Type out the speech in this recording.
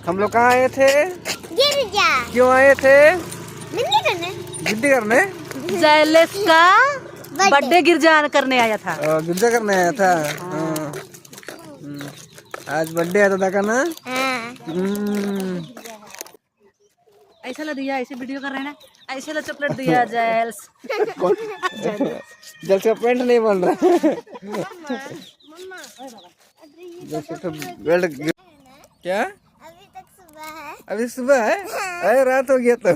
हम लोग कहाँ आए थे? गिरजा। क्यों आए थे? जिद्दी करने। जयलेस का बर्थडे गिरजा करने आया था। गिरजा करने आया था। आज बर्थडे है दादा का ना। ऐसा ला दिया, ऐसे वीडियो कर रहे हैं ना, ऐसे ला चॉकलेट दिया जेल्स। जल का पेंट नहीं बन रहा। बेल्ट क्या? अभी तक सुबह है। अभी सुबह है? अरे रात हो गया तो।